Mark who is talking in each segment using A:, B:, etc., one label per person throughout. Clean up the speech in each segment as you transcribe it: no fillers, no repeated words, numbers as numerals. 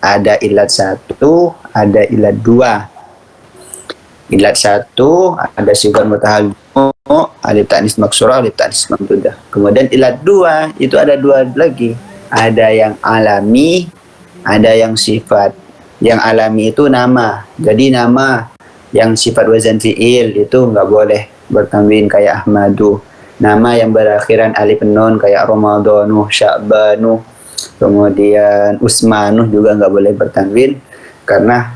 A: Ada ilat 1, ada ilat 2. Ilat 1 ada sigar mutahal alif ta'nis maksurah, alif ta'nis mamdudah. Kemudian ilat 2 itu ada 2 lagi. Ada yang alami, ada yang sifat. Yang alami itu nama. Jadi nama yang sifat wazan fi'il itu nggak boleh bertanwin kayak Ahmadu. Nama yang berakhiran alif nun kayak Ramadhanu, Sya'banu, kemudian Usmanu juga nggak boleh bertanwin karena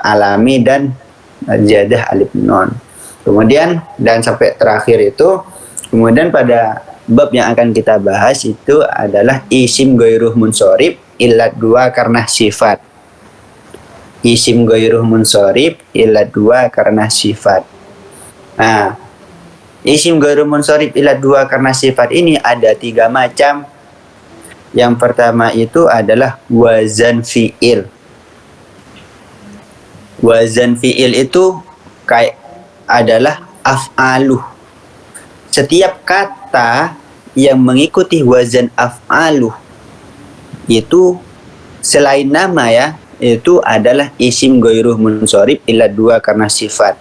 A: alami dan ziyadah alif nun. Kemudian dan sampai terakhir itu, kemudian pada bab yang akan kita bahas itu adalah isim ghairuh munsorib ilat 2 karena sifat. Isim ghairuh munsorib ilat 2 karena sifat. Nah, isim ghairuh munsorib ilat 2 karena sifat ini ada 3 macam. Yang pertama itu adalah wazan fi'il. Wazan fi'il itu kayak adalah af'aluh. Setiap kata yang mengikuti wazan af'aluh itu selain nama ya, itu adalah isim ghairuh munsorib ilat 2 karena sifat.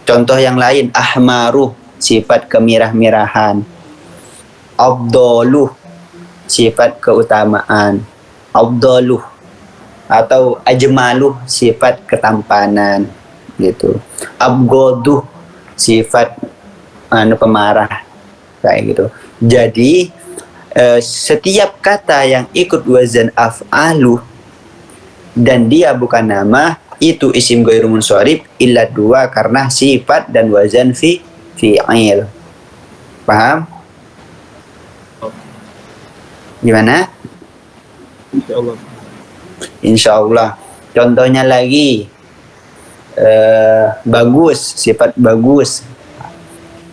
A: Contoh yang lain, ahmaruh, sifat kemirah-mirahan. Afdaluh, sifat keutamaan. Afdaluh atau ajmaluh, sifat ketampanan gitu. Abgoduh, sifat pemarah kayak gitu. Jadi setiap kata yang ikut wazan af'aluh dan dia bukan nama itu isim ghairuh munsorib ilat 2 karena sifat dan wazan fi'il. Paham? Gimana?
B: Insyaallah.
A: Insyaallah. Contohnya lagi bagus, sifat bagus.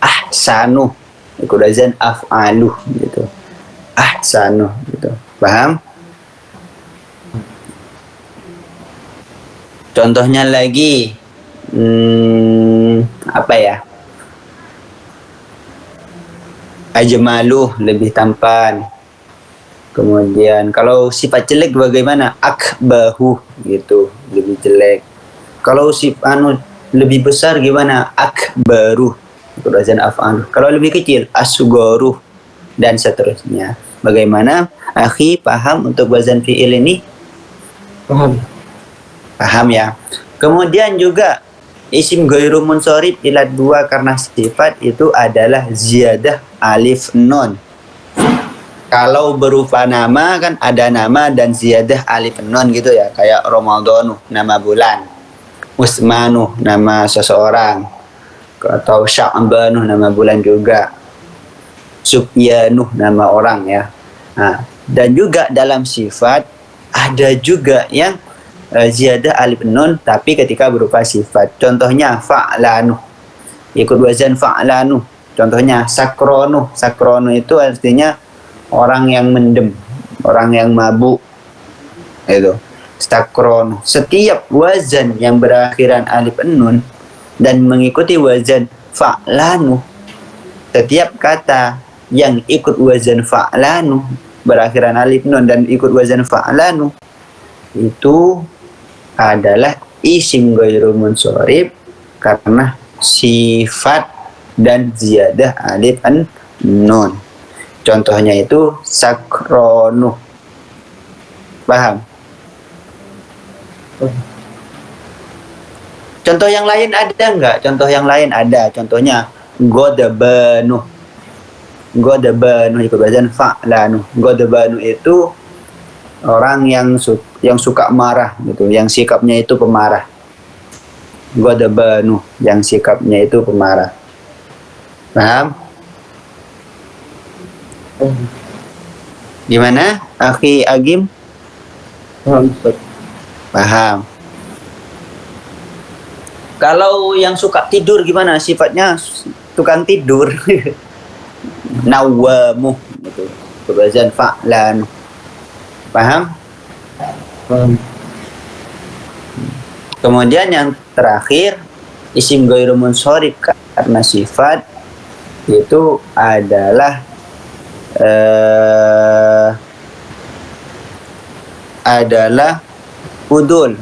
A: Ahsanu, ikut wazan af'aluh gitu. Ahsanu gitu. Paham? Contohnya lagi apa ya? Ajmaluh, lebih tampan. Kemudian kalau sifat jelek bagaimana? Akbahu gitu, lebih jelek. Kalau sifat lebih besar gimana? Akbaru, itu wazan af'aluh. Kalau lebih kecil asgharu dan seterusnya. Bagaimana? Akhi, paham untuk wazan fi'il ini?
B: Paham.
A: Paham ya. Kemudian juga isim ghairuh munsorib ilat 2 karena sifat itu adalah ziyadah alif nun. Kalau berupa nama kan ada nama dan ziyadah alif nun gitu ya, kayak Ramadhanu, nama bulan. Usmanu, nama seseorang. Atau Sya'banu, nama bulan juga. Subyanu, nama orang ya. Nah, dan juga dalam sifat ada juga yang ziyadah alif nun tapi ketika berupa sifat. Contohnya fa'lanu, ikut wazan fa'lanu. Contohnya sakronu. Sakronu itu artinya orang yang mendem, orang yang mabuk. Itu sakron. Setiap wazan yang berakhiran alif nun dan mengikuti wazan fa'lanu, setiap kata yang ikut wazan fa'lanu berakhiran alif nun dan ikut wazan fa'lanu itu adalah isim ghairuh munsorib karena sifat dan ziyadah alif nun. Contohnya itu sakronu. Paham? Contoh yang lain ada enggak? Contoh yang lain ada. Contohnya godabanu. Godabanu ikut wazan fa'lanu. Godabanu itu orang yang suka marah gitu, yang sikapnya itu pemarah. Godabanu, yang sikapnya itu pemarah. Paham? Gimana, Akhi Agim?
B: Paham, Ustaz.
A: Paham. Kalau yang suka tidur gimana? Sifatnya tukang tidur. Nawamu gitu. Wazan fa'lan. Paham?
B: Paham.
A: Kemudian yang terakhir isim ghairuh munsorib karena sifat itu adalah adalah udul.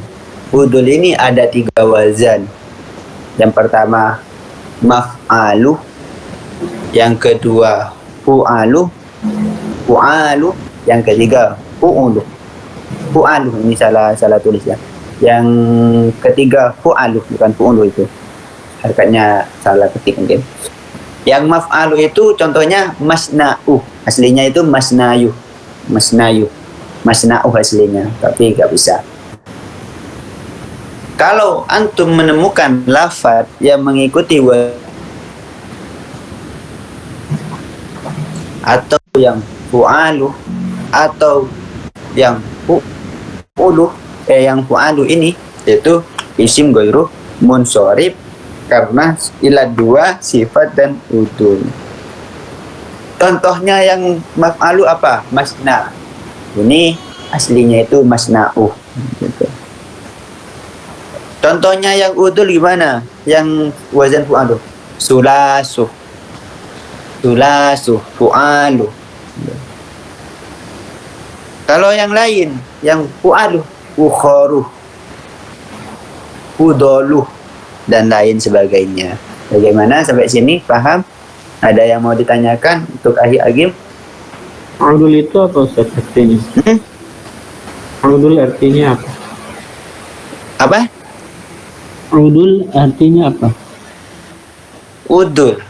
A: Udul ini ada 3 wazan. Yang pertama maf'alu, yang kedua fu'alu, yang ketiga fu'ulu. Ini salah tulis ya. Yang ketiga fu'alu, bukan fu'ulu itu. Harkatnya salah ketik mungkin. Yang maf'alu itu contohnya masna'u. Aslinya itu masna'u aslinya, tapi nggak bisa. Kalau antum menemukan lafaz yang mengikuti atau yang fu'alu atau yang yang fu'alu ini, itu isim ghairu munsharif karena ilat 2 sifat dan udul. Contohnya yang maf'alu apa? Masna. Ini aslinya itu masna'u gitu. Contohnya yang udul gimana? Yang wazan fu'alu. Sulasu, fu'alu. Kalau yang lain, yang fu'alu, ukhoru, udolu, dan lain sebagainya. Bagaimana sampai sini? Paham? Ada yang mau ditanyakan untuk Ahi Agim?
B: Udul itu apa Ustaz artinya? Udul artinya apa?
A: Apa?
B: Udul artinya apa?
A: Udul.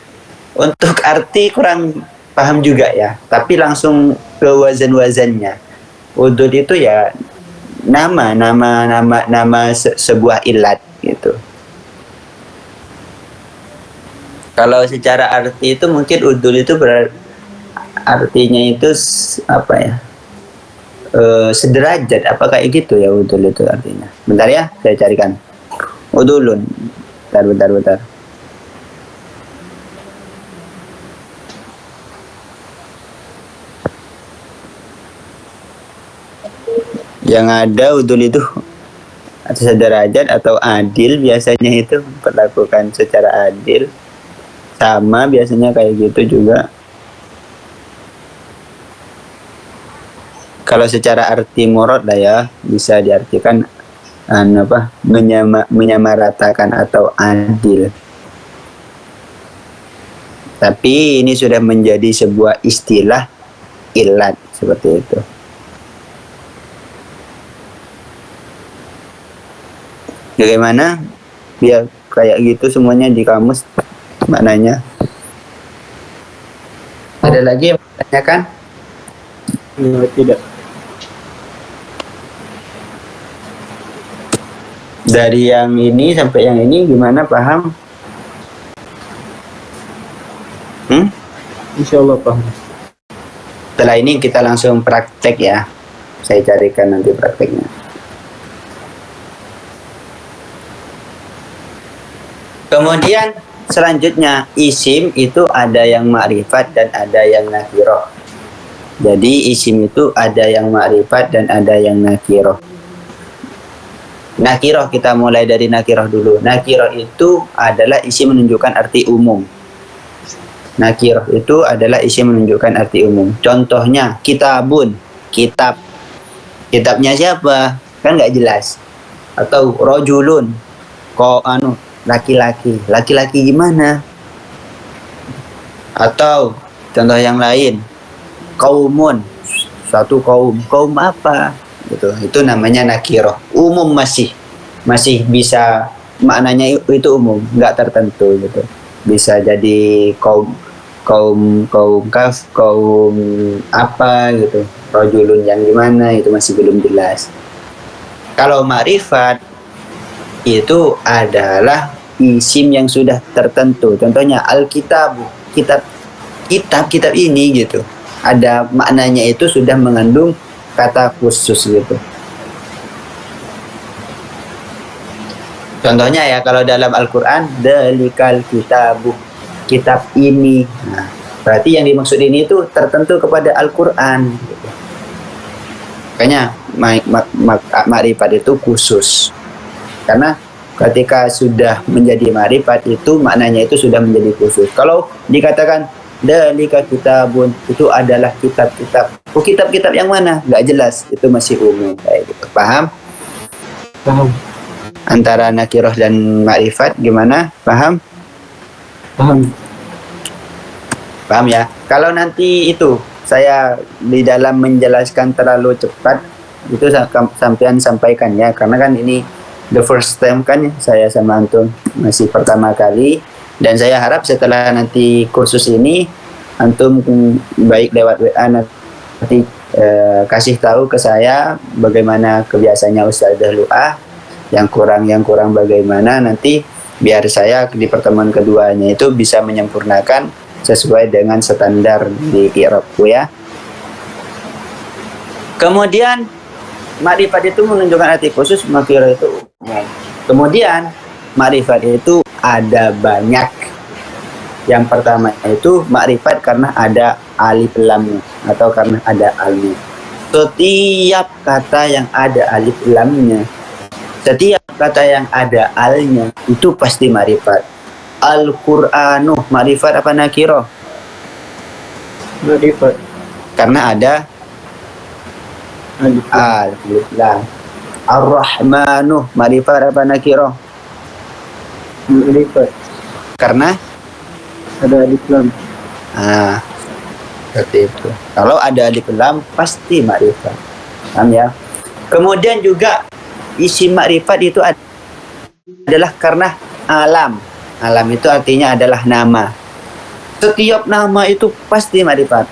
A: Untuk arti kurang paham juga ya. Tapi langsung ke wazan-wazannya. Udul itu ya nama sebuah ilat gitu. Kalau secara arti itu mungkin udul itu artinya itu apa ya? Sederajat, apa kayak gitu ya udul itu artinya. Bentar ya, saya carikan. Udulun. Bentar. Yang ada udul itu atau sederajat atau adil, biasanya itu perlakukan secara adil. Sama biasanya kayak gitu juga. Kalau secara arti murad lah ya, bisa diartikan menyamaratakan atau adil. Tapi ini sudah menjadi sebuah istilah ilat seperti itu. Bagaimana? Biar kayak gitu semuanya di kamus maknanya. Ada lagi yang bertanyakan?
B: Tidak.
A: Dari yang ini sampai yang ini gimana, paham?
B: Insyaallah paham.
A: Setelah ini kita langsung praktek ya. Saya carikan nanti prakteknya. Kemudian selanjutnya isim itu ada yang ma'rifat dan ada yang nakirah. Jadi isim itu ada yang ma'rifat dan ada yang nakirah. Nakirah, kita mulai dari nakirah dulu. Nakirah itu adalah isim menunjukkan arti umum. Nakirah itu adalah isim menunjukkan arti umum. Contohnya kitabun, kitab. Kitabnya siapa? Kan nggak jelas. Atau rojulun, laki-laki. Laki-laki gimana? Atau contoh yang lain, kaumun, suatu kaum. Kaum apa? Gitu. Itu namanya nakirah. Umum masih bisa, maknanya itu umum, nggak tertentu gitu. Bisa jadi kaum kaf, kaum apa gitu. Rajulun yang gimana itu masih belum jelas. Kalau ma'rifat itu adalah isim yang sudah tertentu. Contohnya Alkitab, kitab ini gitu. Ada maknanya itu sudah mengandung kata khusus gitu. Contohnya ya, kalau dalam Al-Quran, dalikal kitabu, kitab ini. Nah, berarti yang dimaksud ini itu tertentu kepada Al-Quran gitu. Makanya ma'rifat itu khusus. Karena ketika sudah menjadi ma'rifat itu maknanya itu sudah menjadi khusus. Kalau dikatakan Dalika kitabun, itu adalah kitab-kitab. Oh, kitab-kitab yang mana? Nggak jelas, itu masih umum. Kayak gitu. Paham?
B: Paham.
A: Antara nakirah dan makrifat gimana? Paham?
B: Paham.
A: Paham ya? Kalau nanti itu saya di dalam menjelaskan terlalu cepat, itu sampean sampaikan ya, karena kan ini the first time kan ya, saya sama antum masih pertama kali, dan saya harap setelah nanti kursus ini antum baik lewat WA nanti kasih tahu ke saya bagaimana kebiasaannya Ustadzah Lu'ah, yang kurang bagaimana, nanti biar saya di pertemuan keduanya itu bisa menyempurnakan sesuai dengan standar di i'rabku ya. Kemudian makrifat itu menunjukkan arti khusus, nakirah itu umum. Kemudian makrifat itu ada banyak. Yang pertama itu makrifat karena ada alif lamnya atau karena ada alif. Setiap kata yang ada alif lamnya, setiap kata yang ada alnya itu pasti makrifat. Al-Qur'anu makrifat apa nakirah?
B: Makrifat.
A: Karena ada
B: Alif.
A: alif lam. Ar-Rahmanu makrifat apa nakirah?
B: Makrifat.
A: Karena
B: Ada alif lam.
A: Seperti itu. Kalau ada alif lam pasti makrifat. Paham ya? Kemudian juga isim makrifat itu adalah karena alam. Alam itu artinya adalah nama. Setiap nama itu pasti makrifat.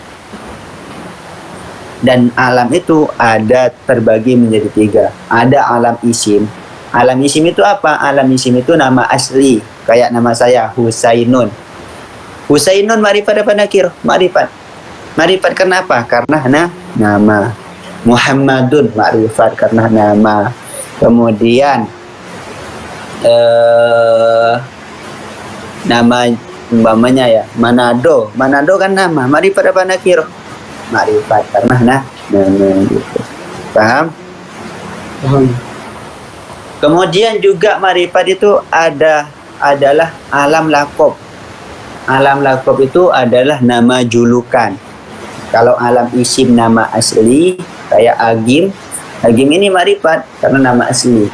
A: Dan alam itu ada terbagi menjadi 3. Ada alam isim. Alam isim itu apa? Alam isim itu nama asli. Kayak nama saya, Husainun. Husainun makrifat apa nakir? Makrifat. Makrifat karena apa? Karena nama. Muhammadun makrifat karena nama. Kemudian nama umpamanya ya, Manado. Manado kan nama. Makrifat apa nakir? Makrifat karena nama gitu. Paham?
B: Paham.
A: Kemudian juga makrifat itu adalah alam lakob. Alam lakob itu adalah nama julukan. Kalau alam isim nama asli kayak Agim. Agim ini makrifat karena nama asli.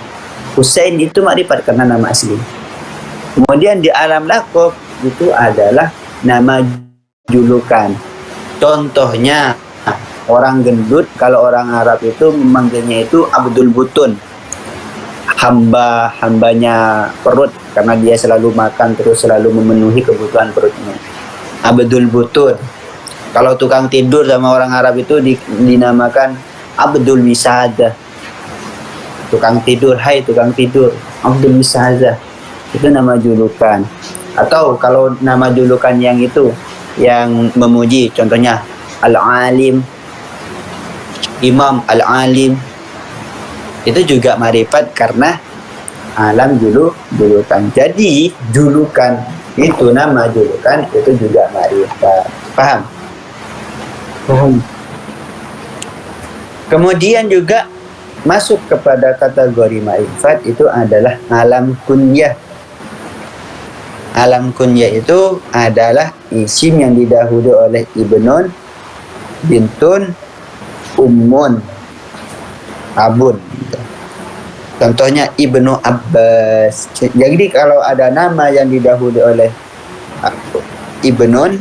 A: Husain itu makrifat karena nama asli. Kemudian di alam lakob itu adalah nama julukan. Contohnya orang gendut, kalau orang Arab itu memanggilnya itu Abdul Butun. Hambanya perut, karena dia selalu makan terus selalu memenuhi kebutuhan perutnya. Abdul Butun. Kalau tukang tidur sama orang Arab itu dinamakan Abdul Wisadah. Tukang tidur, hai tukang tidur, Abdul Wisadah. Itu nama julukan. Atau kalau nama julukan yang itu yang memuji, contohnya Al-Alim, Imam Al-Alim, itu juga makrifat karena alam julukan. Jadi julukan itu, nama julukan itu juga makrifat. Paham?
B: Paham.
A: Kemudian juga masuk kepada kategori makrifat itu adalah alam kunyah. Alam kunyah itu adalah isim yang didahului oleh ibnun, bintun, ummun, abun. Contohnya Ibnu Abbas. Jadi kalau ada nama yang didahului oleh ibnun,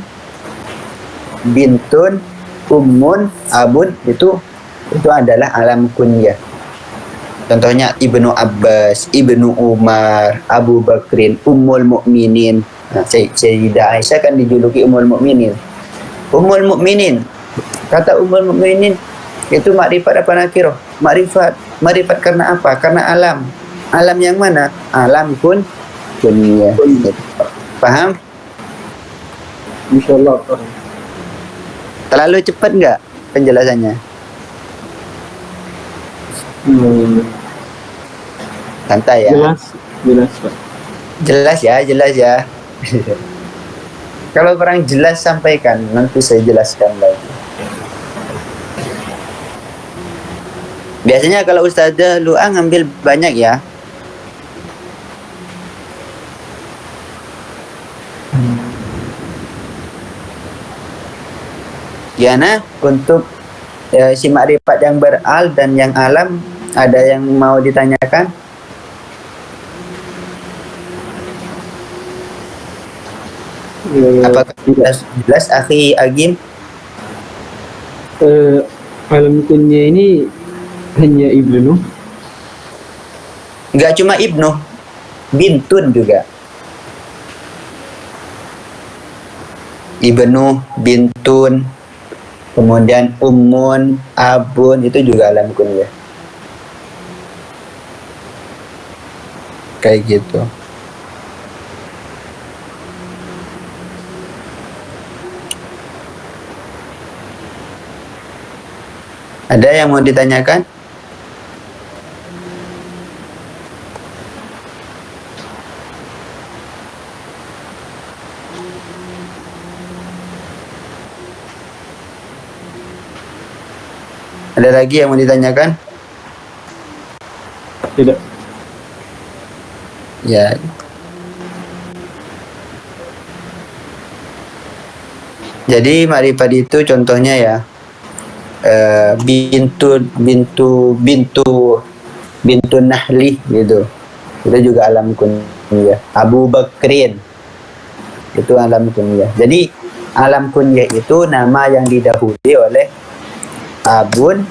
A: bintun, ummun, abun, itu adalah alam kunyah. Contohnya Ibnu Abbas, Ibnu Umar, Abu Bakrin, Ummul Mukminin. Nah, Sayyidah Aisyah kan dijuluki Ummul Mukminin. Ummul Mukminin. Kata Ummul Mukminin itu makrifat apa nakirah? Makrifat. Makrifat karena apa? Karena alam. Alam yang mana? Alam kunyah. Paham?
B: Insyaallah paham.
A: Terlalu cepat nggak penjelasannya? Santai ya.
B: Jelas Pak.
A: Jelas ya. Kalau kurang jelas sampaikan, nanti saya jelaskan lagi. Biasanya kalau Ustazah Lu'ah ngambil banyak ya. Gimana untuk isim makrifat yang beral dan yang alam, ada yang mau ditanyakan? Apakah sudah jelas akhi Agim?
B: Alam kunya ini hanya ibnu.
A: Enggak cuma ibnu, bintun juga. Ibnu, bintun, kemudian ummun, abun, itu juga alam kunyah. Kayak gitu. Ada yang mau ditanyakan? Ada lagi yang mau ditanyakan?
B: Tidak.
A: Ya. Jadi makrifat itu contohnya ya, bintu Nahli gitu. Itu juga alam kunyah. Abu Bakrin itu alam kunyah. Jadi alam kunyah itu nama yang didahului oleh abun,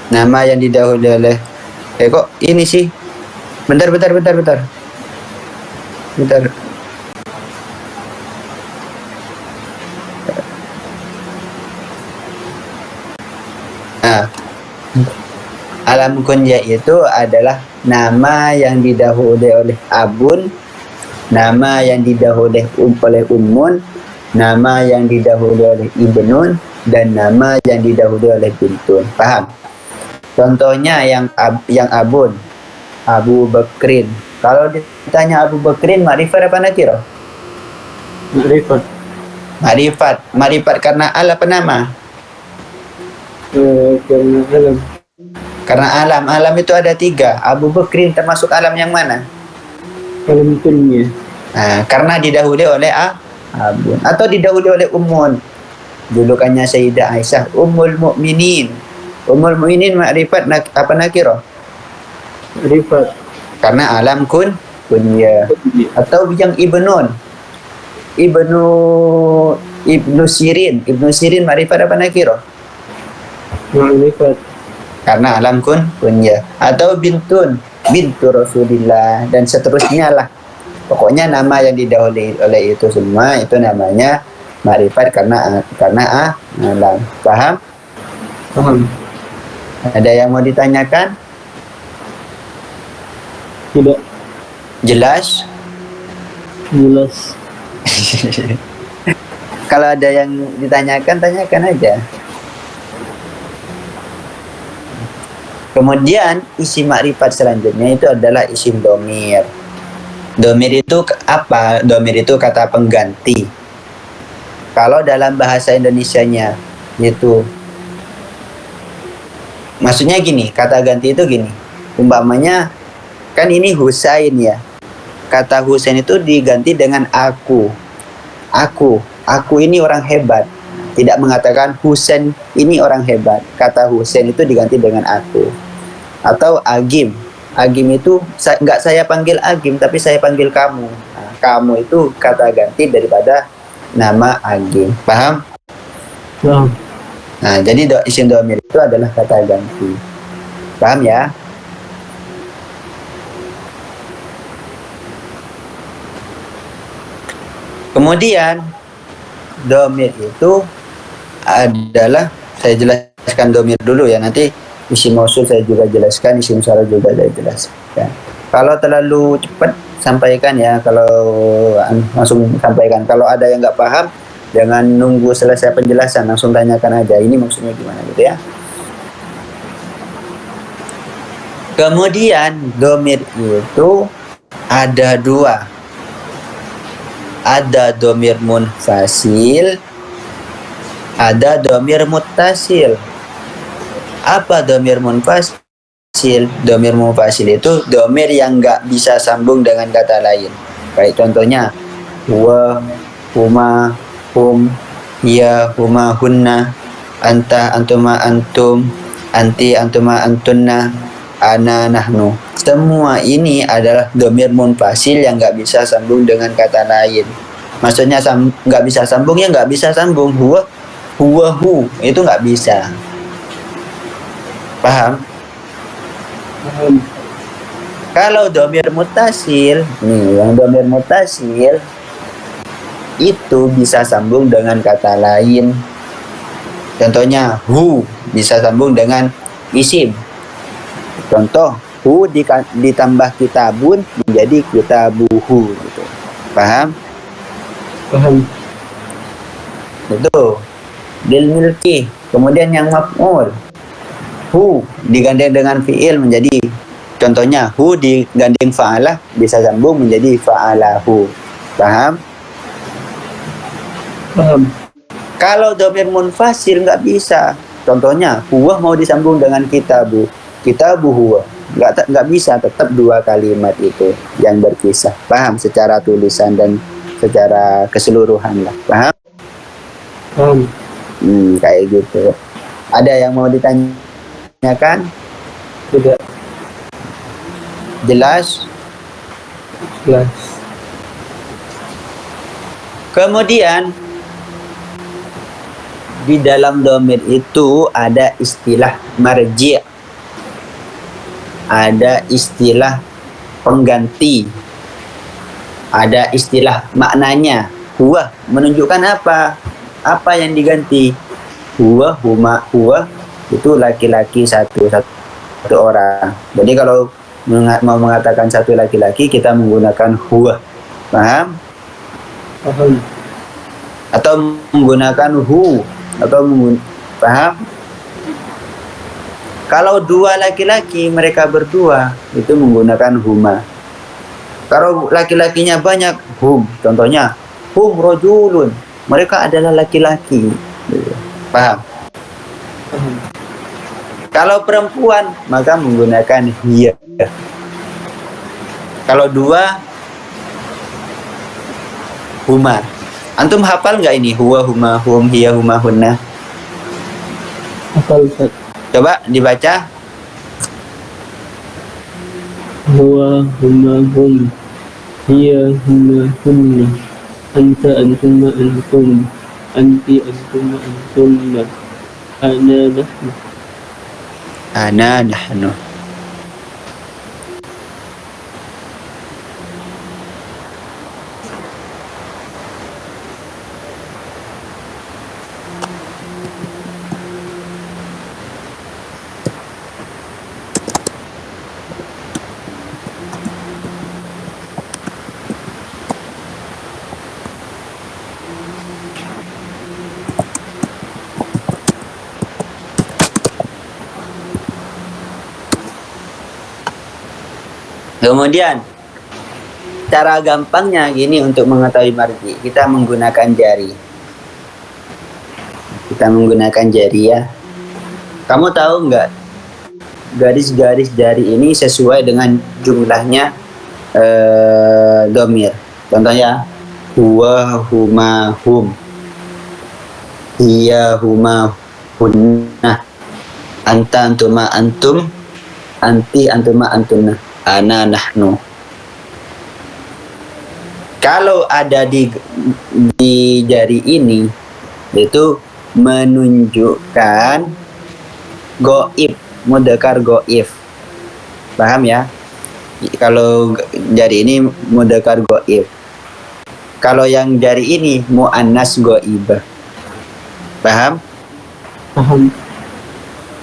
A: nama yang didahului oleh kok ini sih, bentar. Nah, alam kunyah itu adalah nama yang didahului oleh abun, nama yang didahului oleh ummun, nama yang didahului oleh ibnun, dan nama yang didahului oleh bintun. Paham? Contohnya yang abun, Abu Bakrin. Kalau ditanya Abu Bakrin, makrifat apa nakirah?
B: Makrifat.
A: Makrifat karena al apa nama?
B: Karena alam.
A: Karena alam itu ada 3. Abu Bakrin termasuk alam yang mana?
B: Alam kunya.
A: Nah, karena didahului oleh abun atau didahului oleh ummun. Julukannya Sayyidah Aisyah Ummul Mukminin. Ummul Mukminin makrifat apa nakirah?
B: Makrifat.
A: Karena alam kunyah. Atau yang ibnu Sirin. Ibnu Sirin makrifat apa nakirah?
B: Makrifat.
A: Karena alam kunyah. Atau bintu Rasulillah, dan seterusnya lah. Pokoknya nama yang didahului oleh itu semua itu namanya makrifat karena alam. Paham?
B: Paham.
A: Ada yang mau ditanyakan?
B: Tidak.
A: Jelas?
B: Jelas.
A: Kalau ada yang ditanyakan, tanyakan aja. Kemudian isim makrifat selanjutnya itu adalah isim domir. Domir itu apa? Domir itu kata pengganti. Kalau dalam bahasa Indonesianya itu, maksudnya gini, kata ganti itu gini. Umpamanya kan ini Husain ya. Kata Husain itu diganti dengan aku. Aku ini orang hebat. Tidak mengatakan Husain ini orang hebat. Kata Husain itu diganti dengan aku. Atau Agim. Agim itu nggak saya panggil Agim, tapi saya panggil kamu. Nah, kamu itu kata ganti daripada nama Agim. Paham?
B: Paham.
A: Nah, jadi isim domir itu adalah kata ganti. Paham ya? Kemudian domir itu adalah, saya jelaskan domir dulu ya, nanti isim mausul saya juga jelaskan, isim syarah juga saya jelaskan. Kalau terlalu cepat sampaikan ya, kalau langsung sampaikan. Kalau ada yang nggak paham, jangan nunggu selesai penjelasan, langsung tanyakan aja ini maksudnya gimana gitu ya. Kemudian domir itu ada 2. Ada domir munfasil, ada domir muttasil. Apa domir munfasil? Domir munfasil itu domir yang nggak bisa sambung dengan kata lain. Baik contohnya huwa, huma, hum, hiya huma hunna, anta antuma antum, anti antuma antunna, ana nahnu. Semua ini adalah dhamir munfasil yang nggak bisa sambung dengan kata lain. Maksudnya nggak bisa sambung, ya nggak bisa sambung. Huwa, hu itu nggak bisa. Paham?
B: Paham.
A: Kalau dhamir mutasil, nih yang dhamir mutasil itu bisa sambung dengan kata lain. Contohnya hu bisa sambung dengan isim. Contoh hu ditambah kitabun menjadi kitabuhu gitu. Paham?
B: Paham.
A: Itu lil milki. Kemudian yang maf'ul, hu digandeng dengan fi'il menjadi, contohnya hu digandeng fa'alah bisa sambung menjadi fa'alahu. Paham?
B: Paham.
A: Kalau dhamir munfasil nggak bisa. Contohnya huwa mau disambung dengan kitabu, kitabu huwa. Nggak bisa, tetap dua kalimat itu yang berpisah. Paham? Secara tulisan dan secara keseluruhan lah. Paham?
B: Paham.
A: Kayak gitu. Ada yang mau ditanyakan?
B: Tidak.
A: Jelas?
B: Jelas.
A: Kemudian di dalam dhamir itu ada istilah marji', ada istilah pengganti, ada istilah maknanya. Huwa menunjukkan apa? Apa yang diganti? Huwa, huma, huwa itu laki-laki satu orang. Jadi kalau mau mengatakan satu laki-laki, kita menggunakan huwa. Paham?
B: Paham.
A: Atau menggunakan hu, atau paham? Kalau dua laki-laki, mereka berdua, itu menggunakan huma. Kalau laki-lakinya banyak, hum. Contohnya hum rojulun, mereka adalah laki-laki. Paham?
B: Paham.
A: Kalau perempuan, maka menggunakan hiya. Kalau dua, huma. Antum hafal nggak ini? Huwa, huma, hum, hiya, huma, hunna.
B: Hafal, Ustaz.
A: Coba dibaca.
B: Huwa, huma, hum. Hiya, huma, hunna. Anta, antuma, antum. Anti, antuma, antunna. Ana, nahnu.
A: Ana nahnu. Kemudian cara gampangnya gini untuk mengetahui marji, kita menggunakan jari. Kita menggunakan jari ya. Kamu tahu nggak garis-garis jari ini sesuai dengan jumlahnya dhamir. Contohnya huwa, huma, hum, hiya, huma, hunna, anta, antuma, antum, anti, antuma, antunna, ana nahnu. Kalau ada di jari ini, itu menunjukkan goib, mudzakkar goib. Paham ya? Kalau jari ini mudzakkar goib. Kalau yang jari ini muannas goib. Paham?
B: Paham.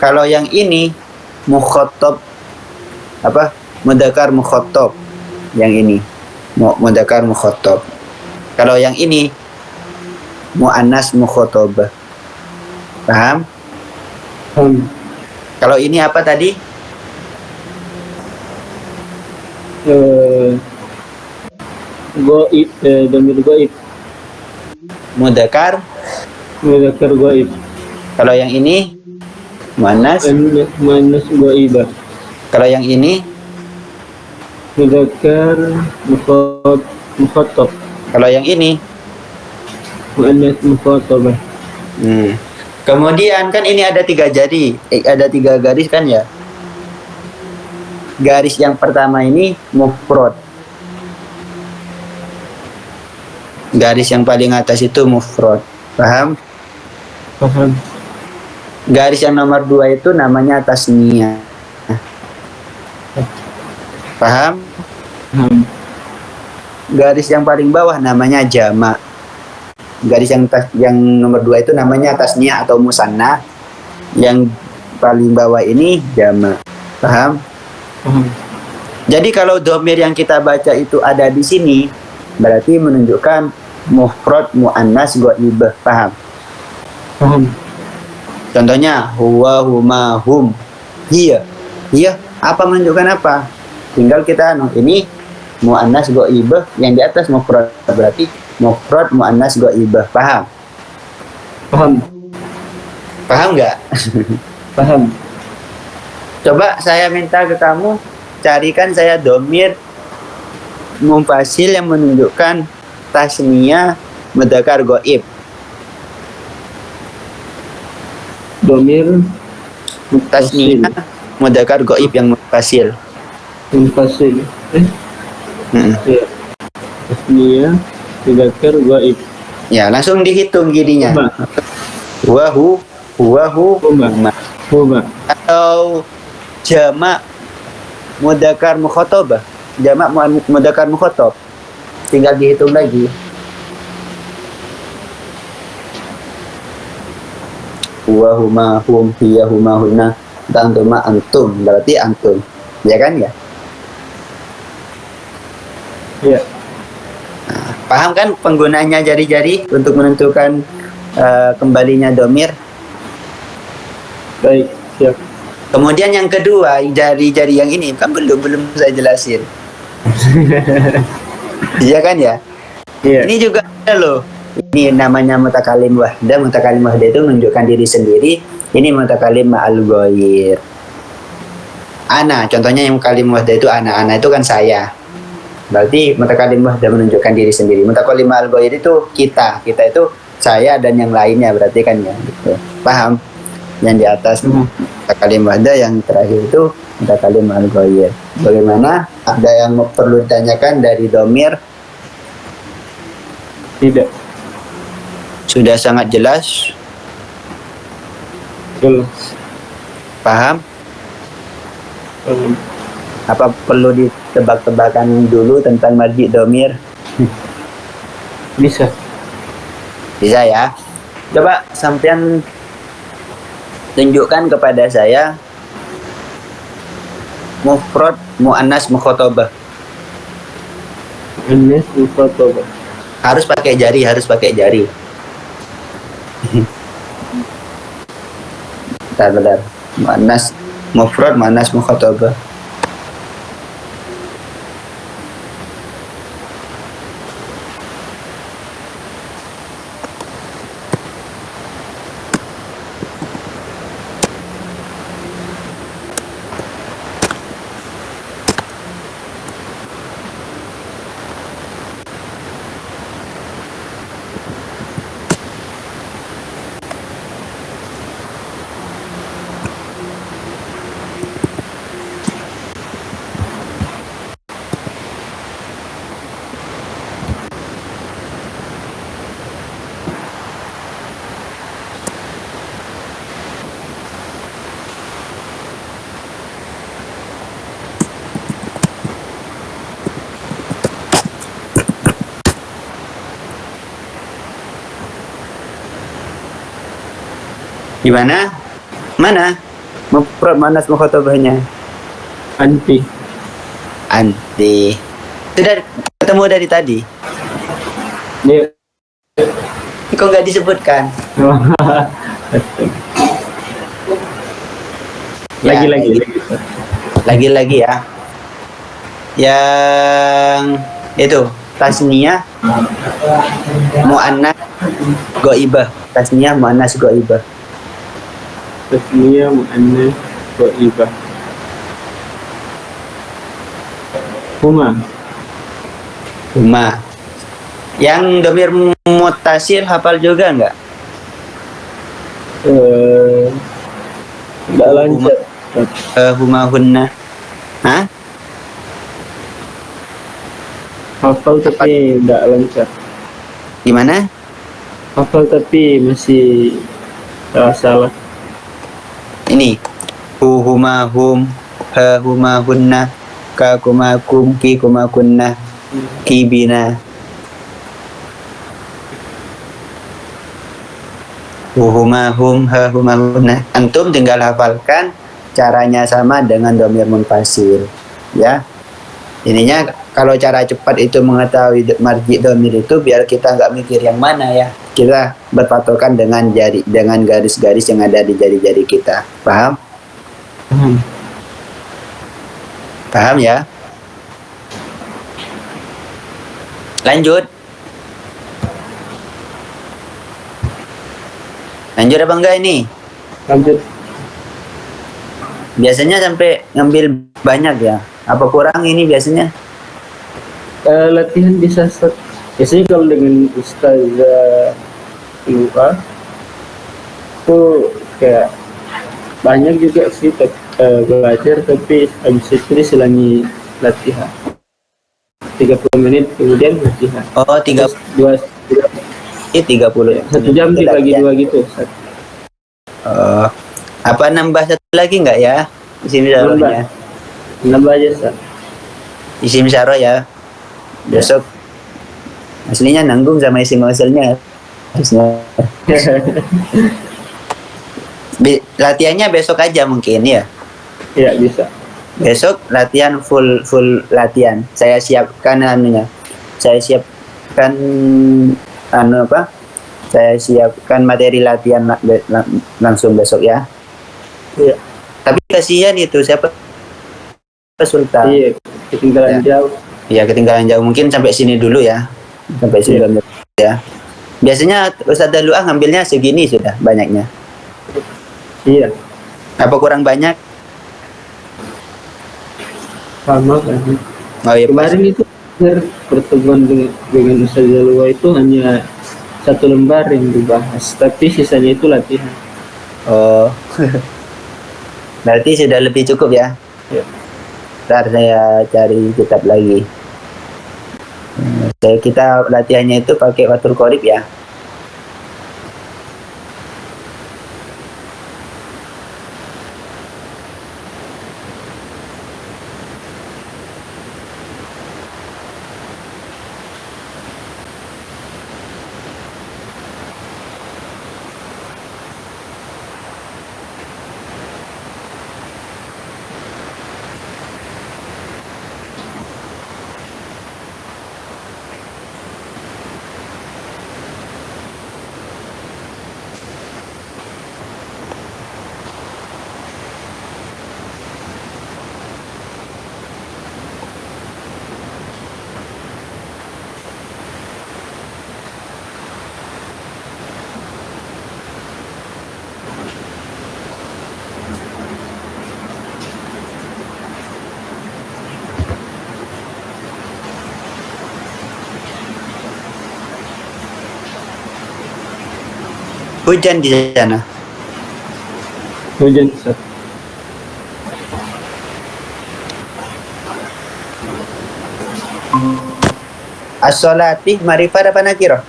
A: Kalau yang ini mukhatab, apa? Mudzakkar mukhatab. Yang ini mudzakkar mukhatab. Kalau yang ini muannas mukhatab. Paham?
B: Paham.
A: Kalau ini apa tadi?
B: Goib, dhamir goib.
A: Mudzakkar.
B: Mudzakkar goib.
A: Kalau yang ini muannas.
B: Manas goibah.
A: Kalau yang ini,
B: Mudzakkar mukhatab.
A: kalau yang ini
B: muannas mukhatabah.
A: Kemudian kan ini ada 3 jari, ada 3 garis kan ya. Garis yang pertama ini mufrad. Garis yang paling atas itu mufrad. Paham?
B: Paham.
A: Garis yang nomor 2 itu namanya tasniyah. Paham?
B: Paham.
A: Garis yang paling bawah namanya jamak. Garis yang nomor 2 itu namanya tasniyah atau musanna. Yang paling bawah ini jamak. Paham?
B: Paham.
A: Jadi kalau domir yang kita baca itu ada di sini, berarti menunjukkan mufrad muannas ghaibah. Paham?
B: Paham.
A: Contohnya huwa, huma, hum, hiya. Hiya apa menunjukkan apa? Tinggal kita ini muannas ghaibah, yang di atas mufrad, berarti mufrad muannas ghaibah. Paham?
B: Paham.
A: Paham nggak?
B: Paham.
A: Coba saya minta ke kamu, carikan saya domir munfasil yang menunjukkan tasniyah mudzakkar ghaib.
B: Domir
A: Tasniyah mudzakkar ghaib yang munfasil.
B: munfasil. Ya. Tasniyah mudzakkar ghaib.
A: Ya, langsung dihitung gininya.
B: Huma.
A: Huwa,
B: Huma. Huma.
A: Atau jamak mudzakkar mukhatabah. Jamak mudzakkar mukhatab. Tinggal dihitung lagi. Huwa, huma, hum, hiya, huma, hunna, antuma, antum. Berarti antum. Ya kan ya?
B: Ya.
A: Paham kan penggunanya jari-jari untuk menentukan kembalinya domir?
B: Baik. Siap.
A: Kemudian yang kedua, jari-jari yang ini kan belum saya jelasin. Iya kan ya?
B: Iya.
A: Ini juga ada loh. Ini namanya mutakalim wahda. Mutakalim wahda itu menunjukkan diri sendiri. Ini mutakalim ma'al ghair. Ana, contohnya yang mutakalim wahda itu ana. Ana itu kan saya. Berarti mutakalim wahda menunjukkan diri sendiri. Mutakalim ma'al ghair itu kita. Kita itu saya dan yang lainnya, berarti kan ya. Gitu. Paham? Yang di atas mutakalim wahda, yang terakhir itu mutakalim ma'al ghair. Bagaimana? Ada yang perlu ditanyakan dari domir?
B: Tidak.
A: Sudah sangat jelas.
B: Jelas.
A: Paham?
B: Paham.
A: Apa perlu ditebak-tebakan dulu tentang marji domir?
B: Bisa.
A: Bisa ya. Coba sampean tunjukkan kepada saya mufrad muannas mukhatabah.
B: Muannas mukhatabah.
A: Harus pakai jari. Bentar. Muannas mufrad muannas mukhatabah. Gimana? Mana? Mufrad muannas mukhatabahnya.
B: Anti.
A: Anti. Sudah ketemu dari tadi.
B: Ya.
A: Kok nggak disebutkan? Lagi ya. Yang itu tasniyah muannas ghaibah. Tasniyah muannas ghaibah.
B: Tasniyah muannas ghaibah. Huma.
A: Yang domir mutasil hafal juga nggak?
B: Nggak lancar.
A: Huma hunna. Hah?
B: Hafal tapi nggak lancar.
A: Gimana?
B: Hafal tapi masih salah.
A: Ini. Huma hum, huma hunna, kuma kum, kuma kunna, bina. Huma hum, huma hunna. Antum tinggal hafalkan, caranya sama dengan domir munfasil. Ya. Ininya kalau cara cepat itu mengetahui marji domir itu biar kita nggak mikir yang mana ya. Kita berpatokan dengan garis-garis yang ada di jari-jari kita. Paham? Paham ya? Lanjut. Lanjut apa enggak ini?
B: Lanjut.
A: Biasanya sampai ngambil banyak ya? Apa kurang ini biasanya?
B: Latihan bisa biasanya kalau dengan Ustazah Iwa itu kayak banyak juga sih belajar, tapi habis itu diselangi latihan 30 menit kemudian latihan.
A: Oh, 30
B: 1 jam dibagi dua gitu.
A: Oh, apa nambah satu lagi enggak ya? Isim sarohnya.
B: Nambah aja Ustaz.
A: Isim saroh ya. Besok aslinya nanggung sama isim mausulnya. Harusnya. Latihannya besok aja mungkin ya.
B: Ya bisa.
A: Besok latihan full latihan. Saya siapkan anunya. Saya siapkan Saya siapkan materi latihan langsung besok ya.
B: Iya.
A: Tapi kasihan itu siapa Sultan.
B: Iya, ketinggalan jauh.
A: Iya, ketinggalan jauh. Mungkin sampai sini dulu ya. Sampai sini dulu ya. Biasanya Ustaz Daluah ngambilnya segini sudah banyaknya.
B: Iya.
A: Apa kurang banyak?
B: Sama kan.
A: Oh iya,
B: Kemarin itu pertemuan dengan Ustaz Jalwa itu hanya 1 lembar yang dibahas, tapi sisanya itu latihan.
A: Oh. Berarti sudah lebih cukup ya?
B: Ya.
A: Ntar saya cari kitab lagi. Kita latihannya itu pakai Fathul Qorib ya. Hujan di sana.
B: Hujan Ustaz.
A: As-sholati marifat apa nakirah?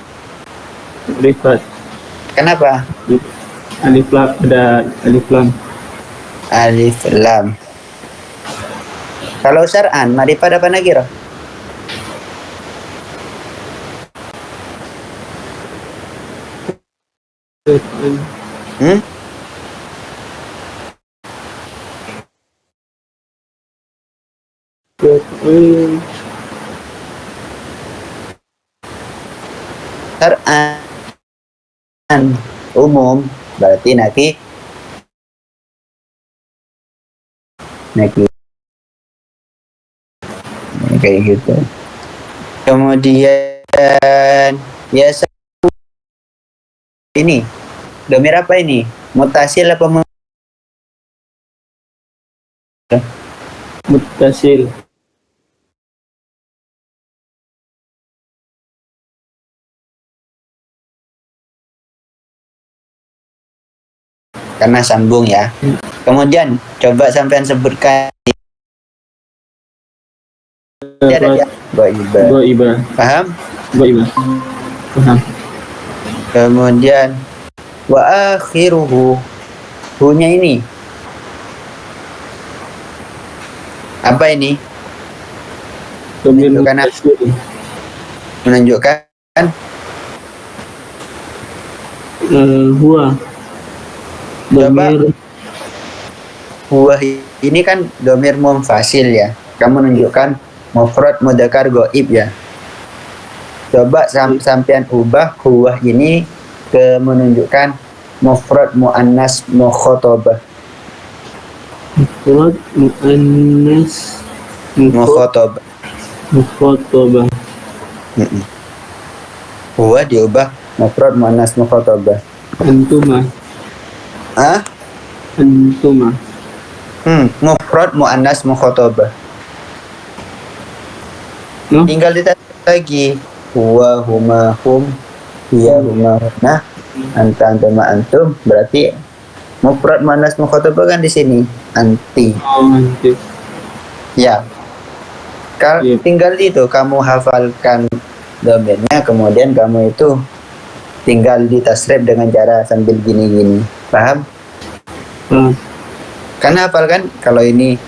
B: Rifat.
A: Kenapa?
B: Alif lam, ada alif lam.
A: Alif lam. Kalau syar'an marifat apa nakirah? Hmm? Syar'an umum berarti naki kayak gitu. Kemudian ya ini domir apa ini? Mutasil apa
B: Muttasil.
A: karena sambung ya. Kemudian coba sampean sebutkan ya, goibah.
B: Goibah.
A: Paham?
B: Goibah. Paham.
A: Kemudian wa akhiruhu, hu-nya ini apa ini? Menunjukkan apa? Menunjukkan
B: Huwa.
A: Coba.
B: Domir.
A: Huwa ini kan domir munfasil ya. Kamu menunjukkan mufrad mudzakkar goib ya. Coba sampean ubah huwa ini ke menunjukkan mufrad muannas mukhatabah.
B: Mufrad muannas
A: Mukhatabah.
B: mukhatabah.
A: Huwa diubah mufrad muannas mukhatabah.
B: Antuma.
A: Ah?
B: Antuma.
A: Mufrad muannas mukhatabah.
B: No?
A: Tinggal ditambah lagi huwa huma hum hiya huma huna anta antuma antum, berarti mufrad muannas mukhatabah kan di sini anti.
B: Oh, nanti.
A: Ya.
B: Iya.
A: Tinggal itu kamu hafalkan domainnya, kemudian kamu itu tinggal ditasrif dengan cara sambil gini-gini. Paham? Kan hafal kan kalau ini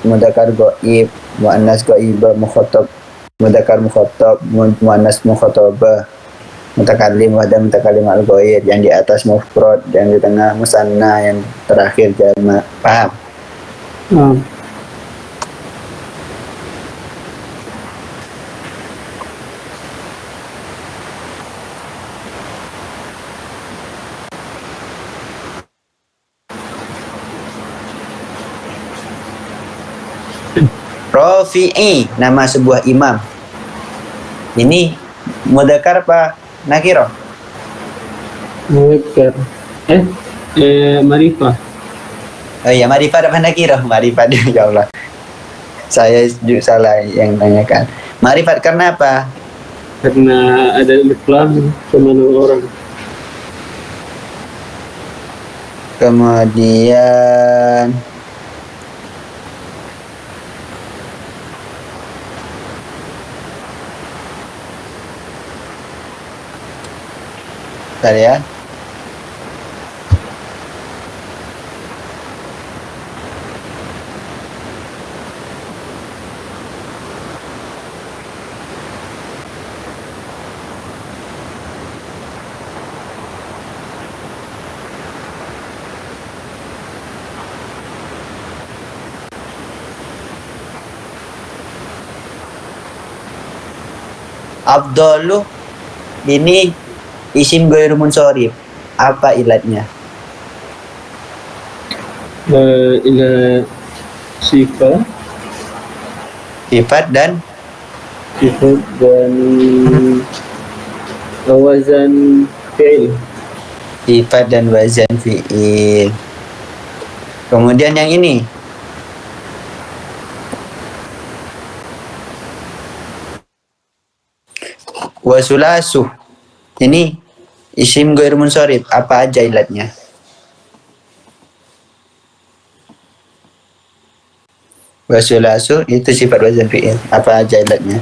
A: mudzakkar goib, muannas goibah, mukhatab mudzakkar mukhatab, muannas mukhatabah, mutakallim wa mutakallim al ghair, yang di atas mufrad, yang di tengah musanna, yang terakhir jamak. Paham? Rafi'i, nama sebuah imam. Ini mudzakkar apa nakirah?
B: Muzakkar. Marifah.
A: Oh iya, marifat apa nakirah? Marifat. Ya Allah, saya salah yang tanyakan. Marifat karena apa?
B: Karena ada alif lam sama nama orang.
A: Kemudian bentar ya. Abdullu ini isim ghairu munsharif. Apa ilatnya?
B: Ila sifat
A: Dan
B: wazan fi'il.
A: sifat dan wazan fi'il. Kemudian yang ini wasulasu, ini isim ghairu munsharif. Apa aja ilatnya? Wasulasu itu sifat wazan fi'il. Apa aja ilatnya?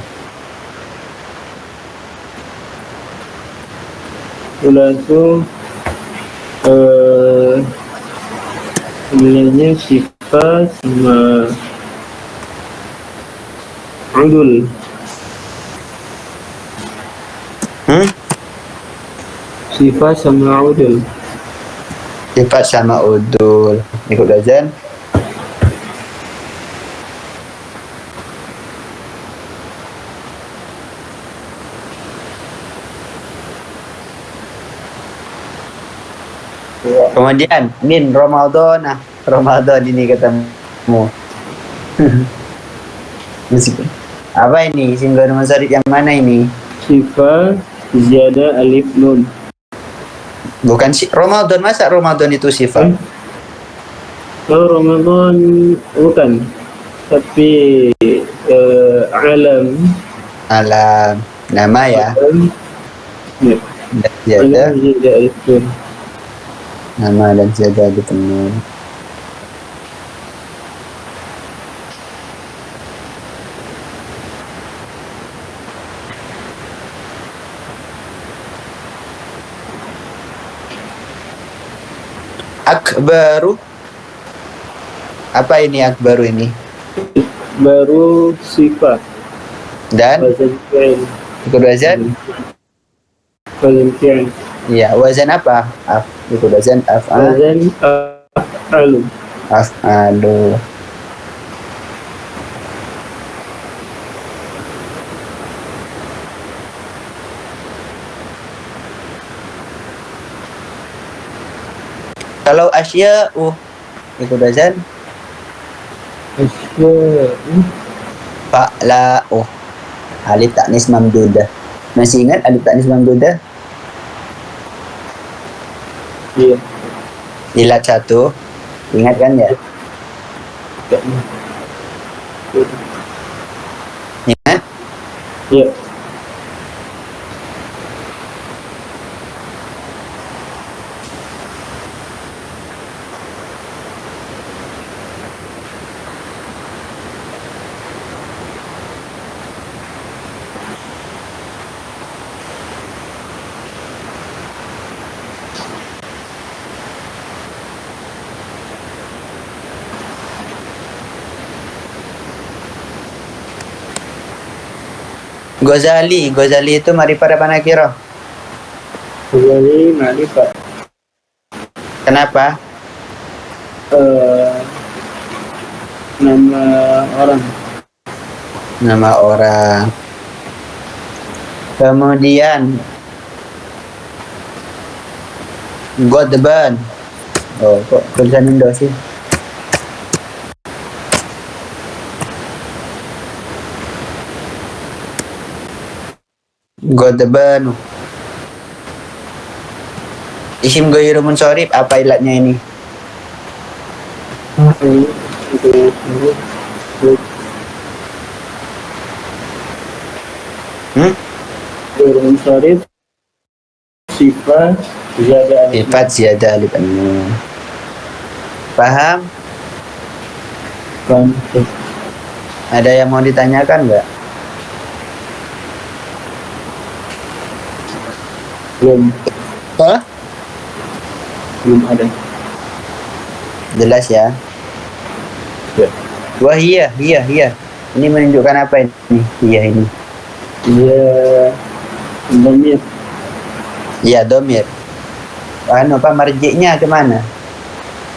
B: Ulasu sebenarnya sifat sama udul. Sifat sama udul.
A: Sifat sama udul. Ikut wazan. Kemudian min Ramadan, Ramadan ini ketemu. Apa ini isim ghairu munsharif yang mana ini?
B: Sifat ziyadah alif nun.
A: Bukan si Ramadan, masa Ramadan itu sifat?
B: Oh, Ramadan bukan, tapi alam.
A: Alam, nama ya.
B: Ya.
A: Ya,
B: Alam ziyadah alif nun.
A: Nama dan siaga dipenuhi. Akbaru. Apa ini akbaru ini?
B: Baru sifat.
A: Dan
B: Wazan fi'il.
A: ikut wazan?
B: Wazan fi'il.
A: Iya, wazan apa? Ikut wazan
B: Wazan af'alu.
A: af'alu. Kalau asya'u ikut wazan
B: Asya'u.
A: fa'la'u. Alif taknis mamdudah. Masih ingat alif taknis mamdudah?
B: Iya.
A: Ilat 1. Ingat kan ya? Ingat?
B: Iya.
A: Ghazali itu marifat apa nakirah?
B: Jadi ma'rifat.
A: Kenapa?
B: Nama orang.
A: Nama orang. Kemudian Godban. Oh, kok tulisan Indo sih? Godban. Isim ghairu munsharif, apa ilatnya ini?
B: Ghairu munsharif sifat ziyada alif.
A: Sifat ziyadah alif an-nun. Paham?
B: Kan
A: Ada yang mau ditanyakan nggak?
B: belum
A: Hah?
B: belum ada.
A: Jelas ya?
B: Ya.
A: Wah iya. Ini menunjukkan apa ini? Iya ini.
B: Dia domir.
A: Iya domir. Apa marjiknya kemana?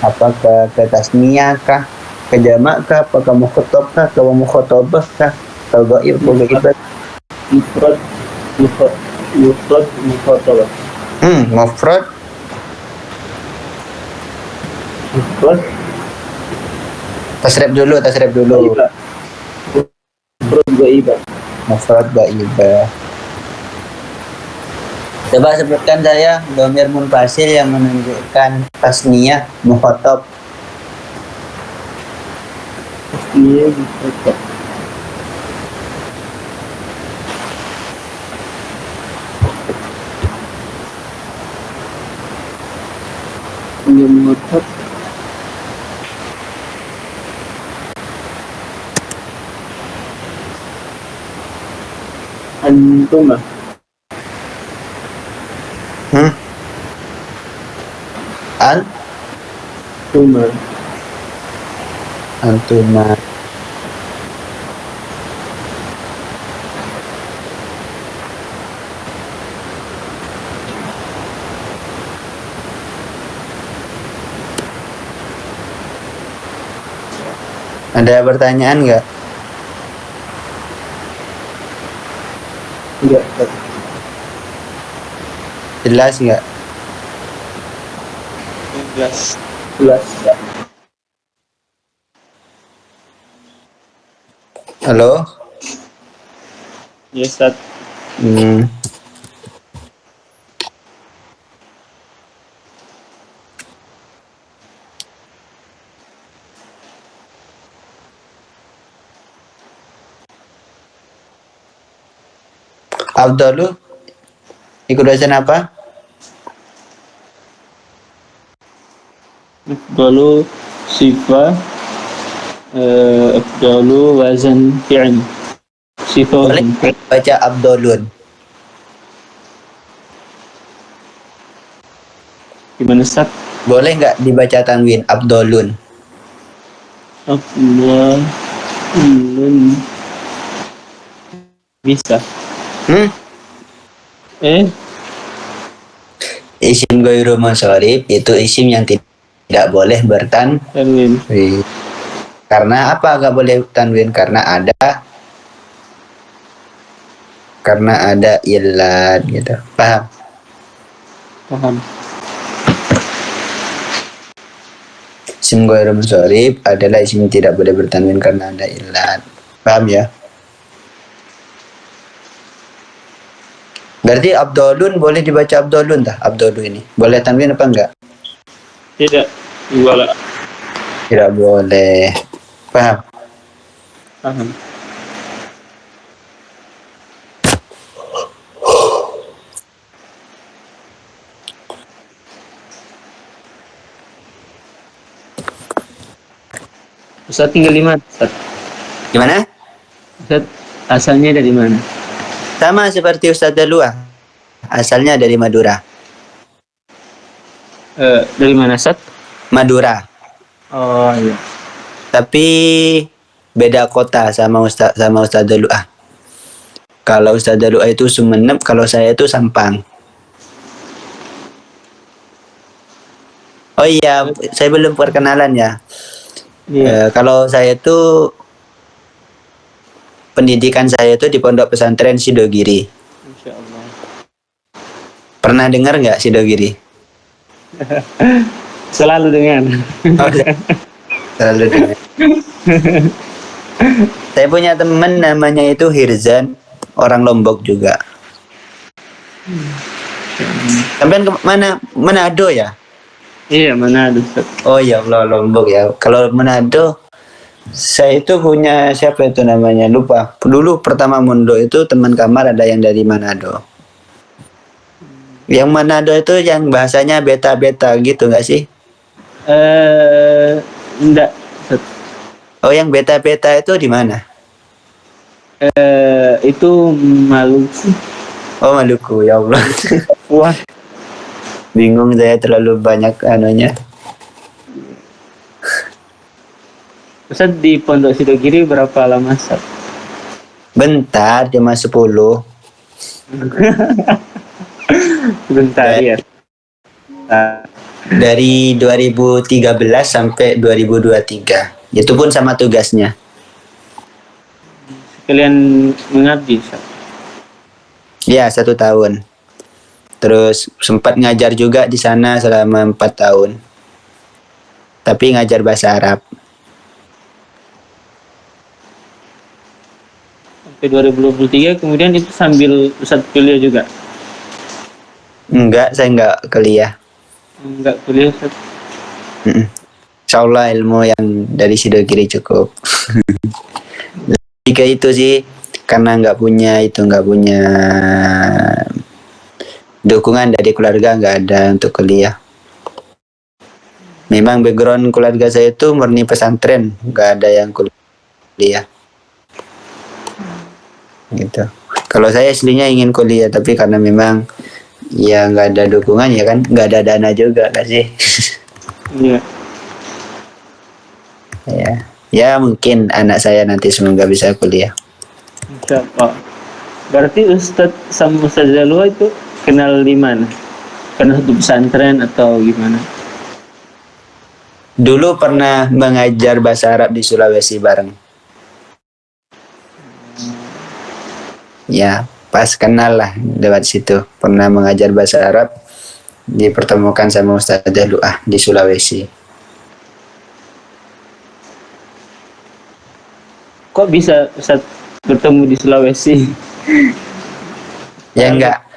A: Apa ke tasniyah kah? Ke jamak kah? Apa ke mukhotob kah? Ke mukhotobah kah? Ke gaib? Ke gaibat?
B: Mufrad mukhatabah.
A: Mufrad.
B: Mufrad
A: Tasrif dulu.
B: ghaibah. Mufrad ghaibah.
A: Mufrad gaibah. Coba sebutkan saya domir munfasil yang menunjukkan tasniyah mukhotob.
B: Iya, mukhatab. Iya, mukhatab. Antuma. Tuma.
A: Antuma. Ada pertanyaan nggak?
B: Enggak.
A: Jelas nggak?
B: Jelas.
A: Halo?
B: Ya, Ustaz.
A: Afdalu ikut dosen apa?
B: Afdalu sifat, afdalu wazan fi'il. Sifat
A: Boleh
B: wazan fi'il.
A: baca Abdolun.
B: Gimana Ustaz?
A: Boleh nggak dibaca tanwin Abdolun?
B: Afdalun. Bisa.
A: Isim ghairu munsharif itu isim yang tidak boleh
B: Tanwin.
A: Karena apa nggak boleh tanwin? Karena ada illat gitu. Paham?
B: Paham.
A: Isim ghairu munsharif adalah isim yang tidak boleh bertanwin karena ada illat. Paham ya? Berarti Abdolun boleh dibaca Abdolun dah. Abdolun ini boleh tanwin apa enggak?
B: Tidak. Wala.
A: Tidak boleh. Paham?
B: Paham. Ustaz tinggal di mana? Ustaz?
A: Gimana?
B: Ustaz asalnya dari mana?
A: Sama seperti Ustaz Dalua. Asalnya dari Madura.
B: Dari mana Ustaz?
A: Madura.
B: Oh iya.
A: Tapi beda kota sama Ustaz Dalua. Kalau Ustaz Dalua itu Sumeneb, kalau saya itu Sampang. Oh iya, saya belum perkenalan ya.
B: Iya.
A: Kalau saya itu pendidikan saya itu di Pondok Pesantren Sidogiri.
B: Insya Allah.
A: Pernah dengar nggak Sidogiri?
B: Selalu dengan.
A: Oh, selalu dengar. Saya punya teman namanya itu Hirzan, orang Lombok juga. Sampai ke mana? Manado ya?
B: Iya, mana ada Ustaz?
A: Oh ya Allah, Lombok ya. Kalau Manado, saya itu punya siapa itu namanya? Lupa. Dulu pertama Mundo itu teman kamar ada yang dari Manado. Yang Manado itu yang bahasanya beta-beta gitu nggak sih?
B: Enggak. Ustaz.
A: Oh, yang beta-beta itu di mana?
B: Itu Maluku.
A: Oh, Maluku, ya Allah.
B: Wah,
A: Bingung saya terlalu banyak anunya.
B: Ustaz di Pondok Sidogiri berapa lama Ustaz?
A: Bentar, cuma 10.
B: Bentar ya.
A: Dari 2013 sampai 2023. Itu pun sama tugasnya.
B: Sekalian mengabdi Ustaz.
A: Ya, 1 tahun. Terus sempat ngajar juga di sana selama 4 tahun. Tapi ngajar bahasa Arab.
B: Sampai 2023 kemudian itu sambil Ustaz kuliah juga.
A: Enggak, saya enggak kuliah.
B: Enggak kuliah Ustaz.
A: Insya Allah ilmu yang dari Sidogiri cukup. Jika itu sih, karena nggak punya dukungan dari keluarga, nggak ada untuk kuliah. Memang background keluarga saya itu murni pesantren, nggak ada yang kuliah. Gitu. Kalau saya aslinya ingin kuliah, tapi karena memang ya nggak ada dukungan ya kan, nggak ada dana juga nggak sih.
B: Iya.
A: Ya mungkin anak saya nanti semoga bisa kuliah.
B: Insya Allah. Berarti Ustaz sama Ustaz Zalwa itu kenal di mana? Karena satu pesantren atau gimana?
A: Dulu pernah mengajar bahasa Arab di Sulawesi bareng. Ya, pas kenal lah lewat situ. Pernah mengajar bahasa Arab, dipertemukan sama Ustaz Daluah di Sulawesi.
B: Kok bisa Ustaz bertemu di Sulawesi?
A: Ya enggak,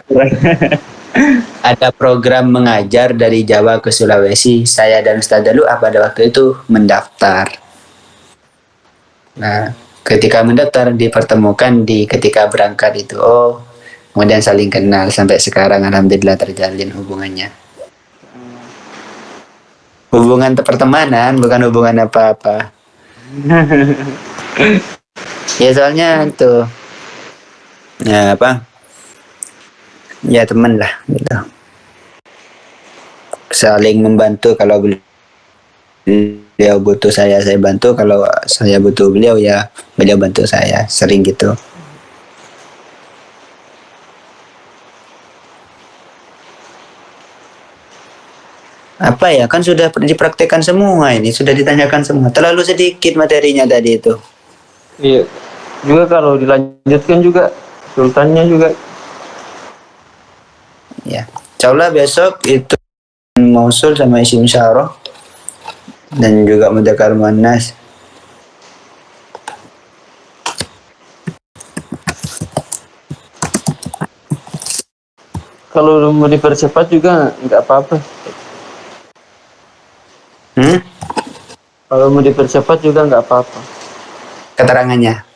A: ada program mengajar dari Jawa ke Sulawesi. Saya dan Ustaz Daluah pada waktu itu mendaftar. Nah, ketika mendaftar dipertemukan di ketika berangkat itu. Oh, kemudian saling kenal sampai sekarang alhamdulillah terjalin hubungannya. Hubungan pertemanan, bukan hubungan apa-apa. Ya soalnya itu ya apa? Ya teman lah gitu. Saling membantu, kalau beliau butuh saya bantu, kalau saya butuh beliau ya beliau bantu saya, sering gitu. Apa ya, kan sudah dipraktekkan semua, ini sudah ditanyakan semua, terlalu sedikit materinya tadi itu.
B: Iya. Juga kalau dilanjutkan juga sultannya juga.
A: Ya, insyaallah besok itu mausul sama isim isyarah dan juga mudzakkar muannas.
B: Kalau mau dipercepat juga nggak apa-apa.
A: Hmm?
B: Kalau mau dipercepat juga nggak apa-apa.
A: Keterangannya.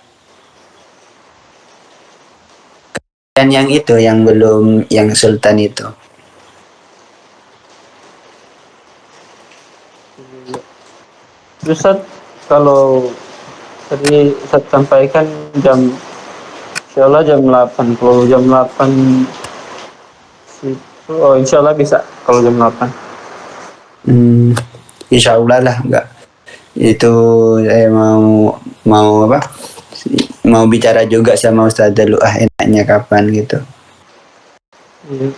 A: Dan yang itu yang belum, yang sultan itu.
B: Ustaz, kalau tadi Ustaz sampaikan jam, insyaallah jam 8. Kalau jam 8 itu, oh insyaallah bisa kalau jam 8.
A: Hmm, insya Allah lah, enggak. Itu saya mau mau apa? Mau bicara juga sama Ustaz dulu, enaknya kapan gitu.
B: Iya.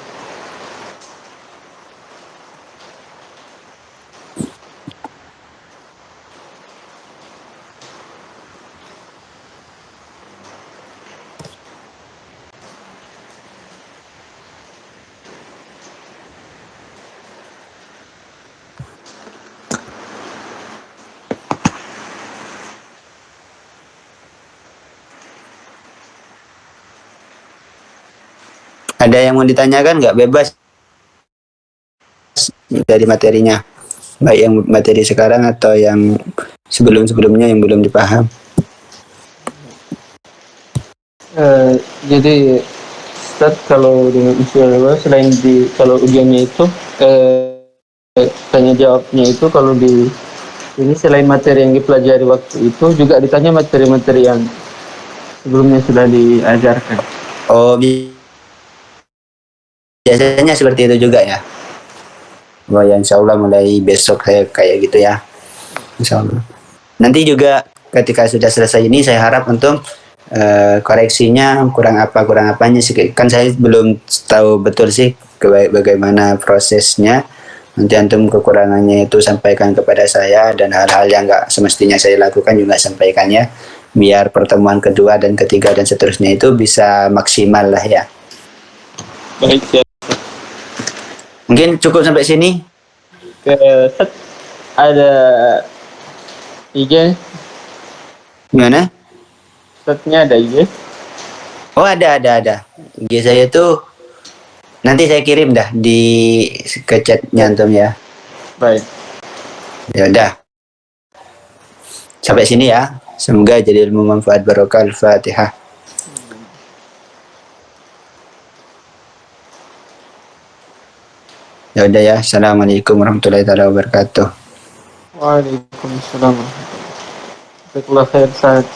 A: Ada yang mau ditanyakan nggak? Bebas dari materinya. Baik yang materi sekarang atau yang sebelum-sebelumnya yang belum dipaham.
B: Jadi Ustaz, kalau dengan insyaallah selain kalau ujiannya itu tanya jawabnya itu, kalau di ini selain materi yang dipelajari waktu itu juga ditanya materi-materi yang sebelumnya sudah diajarkan.
A: Oh, biasanya seperti itu juga ya. Wah, ya insya Allah mulai besok saya kayak gitu ya. Insya Allah. Nanti juga ketika sudah selesai ini saya harap untuk koreksinya kurang apanya sih. Kan saya belum tahu betul sih bagaimana prosesnya. Nanti antum kekurangannya itu sampaikan kepada saya, dan hal-hal yang nggak semestinya saya lakukan juga sampaikan ya. Biar pertemuan kedua dan ketiga dan seterusnya itu bisa maksimal lah ya.
B: Baik ya.
A: Mungkin cukup sampai sini.
B: Ustaz, ada IG,
A: Gimana?
B: Ustaznya ada IG.
A: Oh, ada. IG saya tuh nanti saya kirim dah di ke chatnya antum ya.
B: Baik.
A: Ya udah. Sampai sini ya. Semoga jadi ilmu manfaat barokah. Al-Fatihah. Ya udah ya. Assalamualaikum warahmatullahi wabarakatuh.
B: Waalaikumsalam. Jazakallah khair Ustaz.